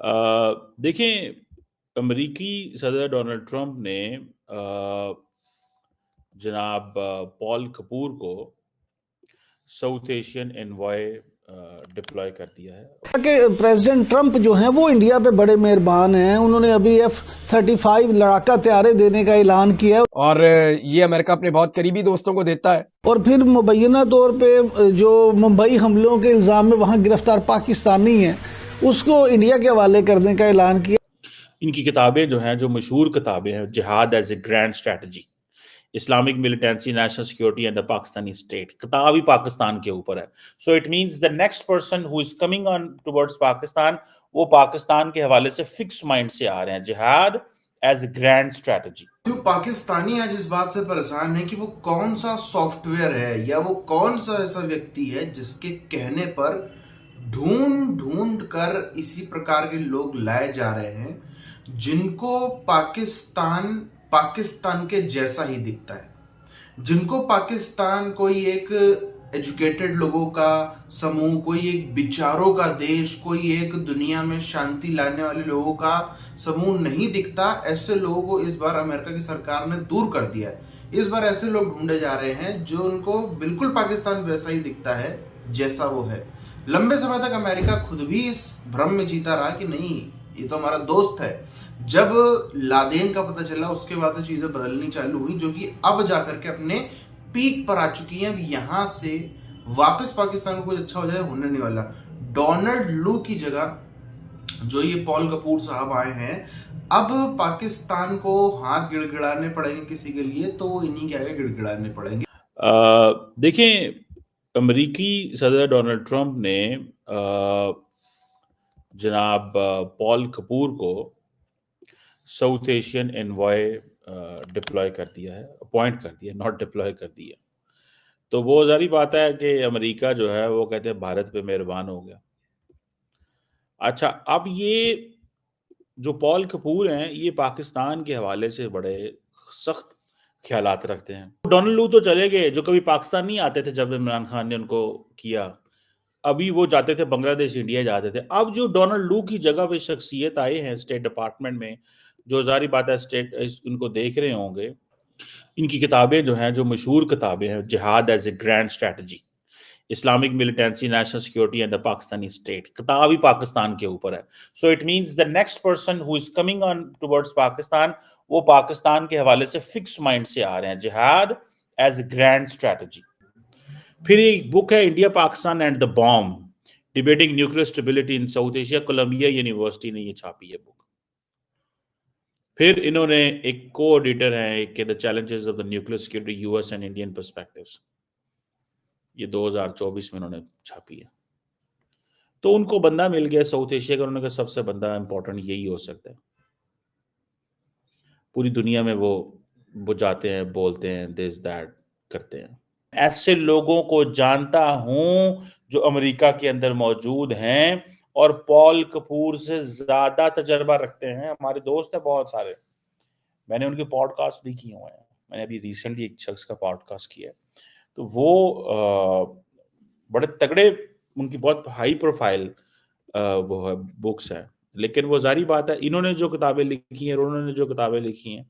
देखें, अमेरिकी सदर डोनाल्ड ट्रंप ने जनाब पॉल कपूर को साउथ एशियन एनवॉय डिप्लॉय कर दिया है कि प्रेसिडेंट ट्रंप जो हैं वो इंडिया पे बड़े मेहरबान हैं। उन्होंने अभी F-35 लड़ाका तैयारे देने का ऐलान किया है और ये अमेरिका अपने बहुत करीबी दोस्तों को देता है। और फिर मुबैना तौर पे जो मुंबई हमलों के इल्ज़ाम में वहाँ गिरफ्तार पाकिस्तानी हैं उसको इंडिया के हवाले करने का ऐलान किया। इनकी किताबें जो हैं, जो मशहूर किताबें हैं, jihad as a grand strategy, Islamic militancy, national security and the Pakistani state, किताब ही पाकिस्तान के ऊपर है। So it means the next person who is coming on towards Pakistan, वो पाकिस्तान के हवाले से फिक्स माइंड से आ रहे हैं, jihad as a grand strategy. जो पाकिस्तानी आज इस बात से परेशान है कि वो कौन सा सॉफ्टवेयर है या वो कौन सा ऐसा व्यक्ति है जिसके कहने पर ढूंढ ढूंढ कर इसी प्रकार के लोग लाए जा रहे हैं जिनको पाकिस्तान के जैसा ही दिखता है, जिनको पाकिस्तान कोई एक एजुकेटेड लोगों का समूह, कोई एक विचारों का देश, कोई एक दुनिया में शांति लाने वाले लोगों का समूह नहीं दिखता। ऐसे लोगों को इस बार अमेरिका की सरकार ने दूर कर दिया है। इस बार ऐसे लोग ढूंढे जा रहे हैं जो उनको बिल्कुल पाकिस्तान वैसा ही दिखता है जैसा वो है। लंबे समय तक अमेरिका खुद भी इस भ्रम में जीता रहा कि नहीं, ये तो हमारा दोस्त है। जब लादेन का पता चला उसके बाद से चीजें बदलनी चालू हुई, जो कि अब जाकर के अपने पीक पर आ चुकी हैं। यहाँ से वापस पाकिस्तान को कुछ अच्छा हो जाए होने नहीं वाला। डोनाल्ड लू की जगह जो ये पॉल कपूर साहब आए हैं, अब पाकिस्तान को हाथ गिड़गिड़ाने पड़ेंगे किसी के लिए तो वो इन्हीं के आगे गिड़गिड़ाने पड़ेंगे। देखें, अमेरिकी सदर डोनाल्ड ट्रंप ने जनाब पॉल कपूर को साउथ एशियन एनवॉय डिप्लॉय कर दिया है, अपॉइंट कर दिया, नॉट डिप्लॉय कर दिया। तो वो जारी बात है कि अमेरिका जो है वो कहते हैं भारत पे मेहरबान हो गया। अच्छा, अब ये जो पॉल कपूर हैं ये पाकिस्तान के हवाले से बड़े सख्त ख्यालात रखते हैं। डोनाल्ड लू तो चले गए, जो कभी पाकिस्तान नहीं आते थे जब इमरान खान ने उनको किया। अभी वो जाते थे बांग्लादेश, इंडिया जाते थे। अब जो डोनाल्ड लू की जगह पे शख्सियत आए हैं स्टेट डिपार्टमेंट में, जो जारी बात है स्टेट उनको देख रहे होंगे। इनकी किताबें जो हैं, जो मशहूर किताबें हैं, jihad as a grand strategy, Islamic militancy, national security and the Pakistani state, किताब ही पाकिस्तान के ऊपर है। So it means the next person who is coming on towards Pakistan, वो पाकिस्तान के हवाले से फिक्स माइंड से आ रहे हैं, jihad as a grand strategy. फिर एक बुक है, India Pakistan and the bomb, debating nuclear stability in South Asia, Columbia University ने ये छापी है बुक। फिर इन्होंने एक को एडिटर है कि the challenges of the nuclear security, US and Indian perspectives, ये 2024 में उन्होंने छापी है। तो उनको बंदा मिल गया साउथ एशिया का, उन्होंने कहा सबसे बंदा इंपॉर्टेंट यही हो सकता है। पूरी दुनिया में वो जाते हैं, बोलते हैं, दिस दैट करते हैं। ऐसे लोगों को जानता हूं जो अमेरिका के अंदर मौजूद हैं और पॉल कपूर से ज्यादा तजर्बा रखते हैं। हमारे दोस्त हैं बहुत सारे, मैंने उनके पॉडकास्ट भी किए हुए हैं। मैंने अभी रिसेंटली एक शख्स का पॉडकास्ट किया, तो वो बड़े तगड़े, उनकी बहुत हाई प्रोफाइल वो है, बुक्स है। लेकिन वो जारी बात है, इन्होंने जो किताबें लिखी हैं और उन्होंने जो किताबें लिखी हैं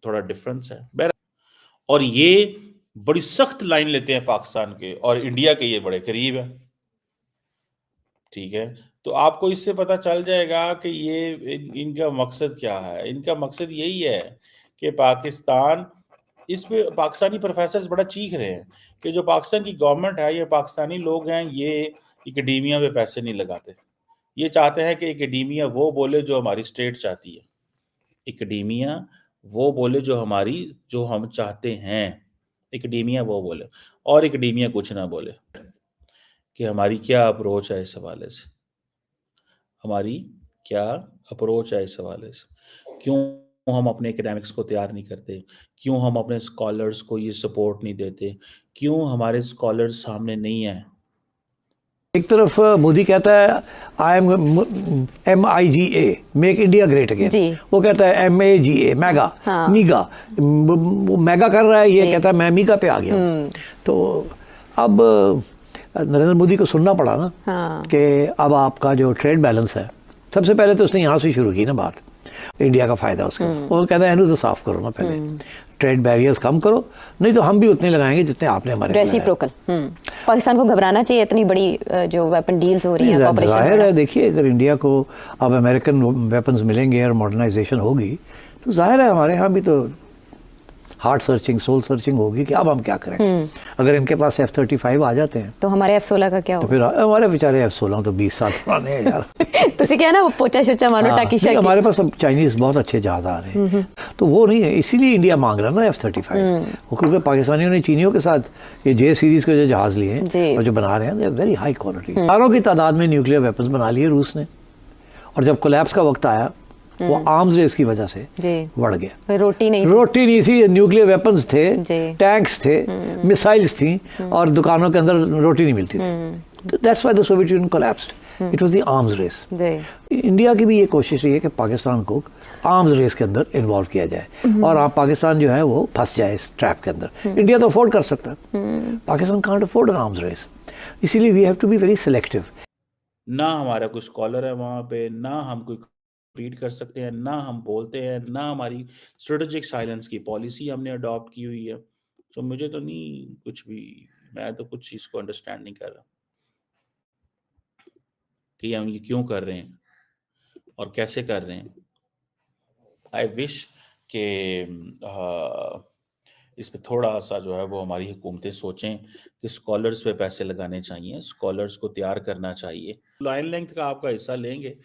थोड़ा डिफरेंस है। और ये बड़ी सख्त लाइन लेते हैं पाकिस्तान के, और इंडिया के ये बड़े करीब है। ठीक है, तो आपको इससे पता चल जाएगा कि ये इनका मकसद क्या है। इनका मकसद यही है कि पाकिस्तान, इस पे पाकिस्तानी प्रोफेसर्स बड़ा चीख रहे हैं कि जो पाकिस्तान की गवर्नमेंट है, ये पाकिस्तानी लोग हैं, ये एकेडेमिया पे पैसे नहीं लगाते। ये चाहते हैं कि एकेडेमिया वो बोले जो हमारी स्टेट चाहती है, एकेडेमिया वो बोले जो हम चाहते हैं, एकेडेमिया वो बोले, और एकेडेमिया कुछ ना बोले कि हमारी क्या अप्रोच है इस हवाले से, हमारी क्या अप्रोच है इस हवाले से, क्यों हम अपने एकेडमिक्स को तैयार नहीं करते, क्यों हम अपने स्कॉलर्स को ये सपोर्ट नहीं देते, क्यों हमारे स्कॉलर्स सामने नहीं है। एक तरफ मोदी कहता है MIGA, make India great again, वो कहता है MAGA, मैगा, मीगा, वो मैगा कर रहा है, ये कहता है मैं मीगा पे आ गया। तो अब नरेंद्र मोदी को सुनना पड़ा ना कि अब आपका जो ट्रेड बैलेंस है सबसे पहले तो उसने यहाँ से शुरू की ना बात, इंडिया का फायदा उसका। वो कहता है इन्हें तो साफ करो ना पहले, ट्रेड बैरियर्स कम करो, नहीं तो हम भी उतने लगाएंगे जितने आपने हमारे रेसिप्रोकल। पाकिस्तान को घबराना चाहिए, इतनी बड़ी जो वेपन डील्स हो रही है, ऑपरेशन जाहिर है। देखिए अगर इंडिया को अब अमेरिकन वेपन्स मिलेंगे और मॉडर्नाइजेशन होगी तो जाहिर है हमारे यहाँ भी तो हार्ट सर्चिंग, सोल सर्चिंग होगी कि अब हम क्या करें। अगर इनके पास F-35 आ जाते हैं तो हमारे F-16 का क्या तो होगा? फिर हमारे बेचारे F-16 तो 20 साल पुराने हैं यार। तो क्या है ना, वो पोचा शोचा मारो टाकी शाकी। हमारे पास अब चाइनीज बहुत अच्छे जहाज आ रहे हैं, तो वो नहीं है, इसीलिए इंडिया मांग रहा है ना F-35। वो क्योंकि पाकिस्तानियों ने चीनियों के साथ ये J सीरीज के जो जहाज लिए हैं और जो बना रहे हैं, they are very high quality. हजारों की तादाद में न्यूक्लियर वेपन्स बना लिए रूस ने, और जब कोलैप्स का वक्त आया वो आर्म्स रेस की वजह से बढ़ गया। रोटी नहीं थी, न्यूक्लियर वेपन्स थे, टैंक्स थे, मिसाइल्स थी, और दुकानों के अंदर रोटी नहीं मिलती थी। That's why the Soviet Union collapsed. It was the arms race. India की भी ये कोशिश रही है कि पाकिस्तान को आर्म्स रेस के अंदर इन्वॉल्व किया जाए और आप पाकिस्तान जो है वो फंस जाए इस ट्रैप के अंदर। इंडिया तो अफोर्ड कर सकता है, Pakistan can't afford an arms race, इसीलिए we have to be very selective. ना हमारा कोई स्कॉलर है वहाँ पे, ना हम कोई रीड कर सकते हैं, ना हम बोलते हैं, ना हमारी स्ट्रेटेजिक साइलेंस की पॉलिसी हमने अडॉप्ट की हुई है। तो मुझे तो नहीं कुछ भी, मैं तो कुछ चीज़ को अंडरस्टैंड नहीं कर रहा कि हम ये क्यों कर रहे हैं और कैसे कर रहे हैं। आई विश के इस पे थोड़ा सा जो है वो हमारी हुकूमतें सोचें कि स्कॉलर्स पे पैसे लगाने चाहिए, स्कॉलर्स को तैयार करना चाहिए। लाइन लेंथ का आपका हिस्सा लेंगे।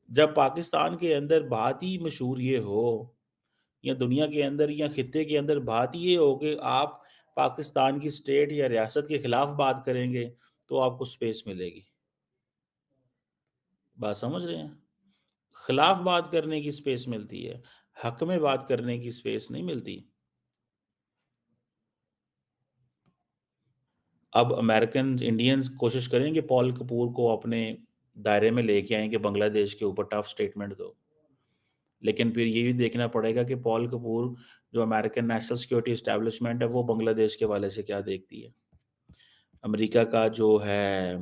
जब पाकिस्तान के अंदर बात ही मशहूर ये हो, या दुनिया के अंदर या खित्ते के अंदर बात ये हो कि आप पाकिस्तान की स्टेट या रियासत के खिलाफ बात करेंगे तो आपको स्पेस मिलेगी। बात समझ रहे हैं? खिलाफ बात करने की स्पेस मिलती है, हक में बात करने की स्पेस नहीं मिलती। अब अमेरिकन इंडियंस कोशिश करेंगे पॉल कपूर को अपने दायरे में लेके आए कि बांग्लादेश के ऊपर टफ स्टेटमेंट दो, लेकिन फिर ये भी देखना पड़ेगा कि पॉल कपूर जो अमेरिकन नेशनल सिक्योरिटी एस्टेब्लिशमेंट है वो बांग्लादेश के वाले से क्या देखती है, अमेरिका का जो है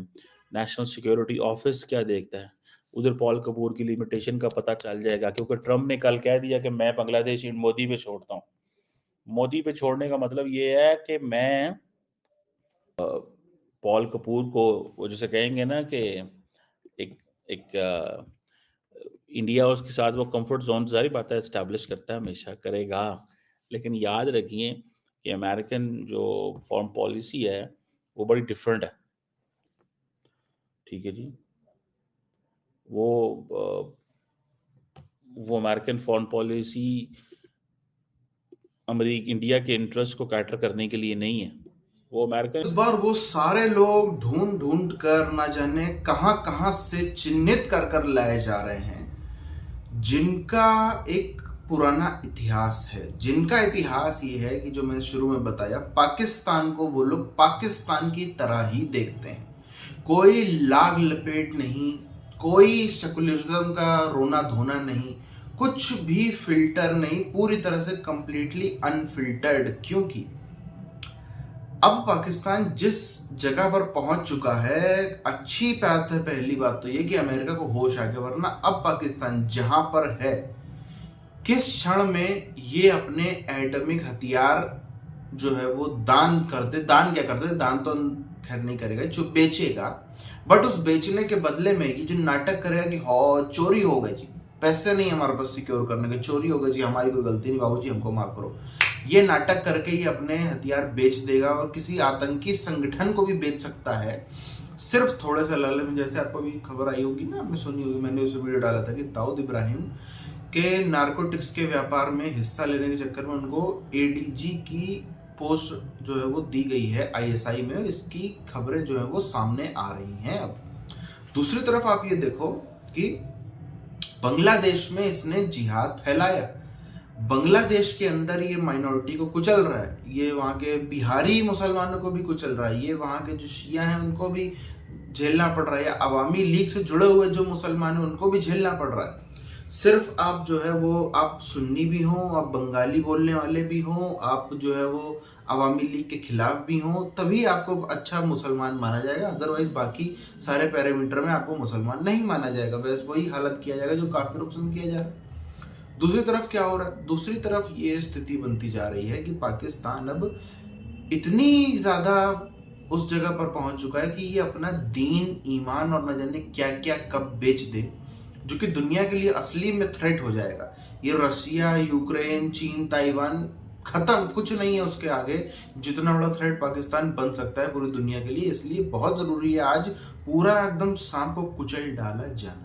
नेशनल सिक्योरिटी ऑफिस क्या देखता है। उधर पॉल कपूर की लिमिटेशन का पता चल जाएगा, क्योंकि ट्रम्प ने कल कह दिया कि मैं बांग्लादेश मोदी पे छोड़ता हूँ। मोदी पे छोड़ने का मतलब ये है कि मैं पॉल कपूर को वो जैसे कहेंगे ना कि एक इंडिया उसके साथ वो कंफर्ट जोन सारी बातें एस्टैब्लिश करता है, हमेशा करेगा। लेकिन याद रखिए कि अमेरिकन जो फॉरेन पॉलिसी है वो बड़ी डिफरेंट है, ठीक है जी। वो अमेरिकन फॉरेन पॉलिसी इंडिया के इंटरेस्ट को कैटर करने के लिए नहीं है। वो अमेरिकन इस बार वो सारे लोग ढूंढ ढूंढ कर ना जाने कहां से चिन्हित कर कर लाए जा रहे हैं, जिनका एक पुराना इतिहास है, जिनका इतिहास ये है कि जो मैंने शुरू में बताया, पाकिस्तान को वो लोग पाकिस्तान की तरह ही देखते हैं। कोई लाग लपेट नहीं, कोई सेकुलरिज्म का रोना धोना नहीं, कुछ भी फिल्टर नहीं, पूरी तरह से कंप्लीटली अनफिल्टर्ड। क्योंकि अब पाकिस्तान जिस जगह पर पहुंच चुका है, अच्छी बात है। पहली बात तो ये कि अमेरिका को होश आ गया, वरना अब पाकिस्तान जहां पर है, किस क्षण में ये अपने एटॉमिक हथियार जो है वो दान कर दे। दान क्या कर दे, दान तो खैर नहीं करेगा, जो बेचेगा, बट उस बेचने के बदले में ये जो नाटक करेगा कि चोरी हो गई जी, पैसे नहीं हमारे पास सिक्योर करने के, चोरी हो गई जी, हमारी कोई गलती नहीं, बाबूजी हमको माफ करो, ये नाटक करके ही अपने हथियार बेच देगा और किसी आतंकी संगठन को भी बेच सकता है, सिर्फ थोड़े से लालच में। जैसे आपको भी खबर आई होगी ना, आपने सुनी होगी, मैंने उस वीडियो डाला था कि दाऊद इब्राहिम के नारकोटिक्स के व्यापार में हिस्सा लेने के चक्कर में उनको एडीजी की पोस्ट जो है वो दी गई है ISI में। इसकी खबरें जो है वो सामने आ रही हैं। अब दूसरी तरफ आप ये देखो कि बांग्लादेश में इसने जिहाद फैलाया, बांग्लादेश के अंदर ये माइनॉरिटी को कुचल रहा है, ये वहाँ के बिहारी मुसलमानों को भी कुचल रहा है, ये वहाँ के जो शिया हैं उनको भी झेलना पड़ रहा है, अवामी लीग से जुड़े हुए जो मुसलमान हैं उनको भी झेलना पड़ रहा है। सिर्फ आप जो है वो आप सुन्नी भी हो, आप बंगाली बोलने वाले भी हो, आप जो है वो अवामी लीग के खिलाफ भी हों, तभी आपको अच्छा मुसलमान माना जाएगा। अदरवाइज बाकी सारे पैरामीटर में आपको मुसलमान नहीं माना जाएगा। बस वही हालत किया जाएगा जो काफिरों के संग किया जा रहा है। दूसरी तरफ क्या हो रहा है? दूसरी तरफ ये स्थिति बनती जा रही है कि पाकिस्तान अब इतनी ज्यादा उस जगह पर पहुंच चुका है कि ये अपना दीन, ईमान और न जाने क्या क्या कब बेच दे, जो कि दुनिया के लिए असली में थ्रेट हो जाएगा। ये रशिया, यूक्रेन, चीन, ताइवान खत्म, कुछ नहीं है उसके आगे जितना बड़ा थ्रेट पाकिस्तान बन सकता है पूरी दुनिया के लिए। इसलिए बहुत जरूरी है आज पूरा एकदम सांप को कुचल डाला जाना।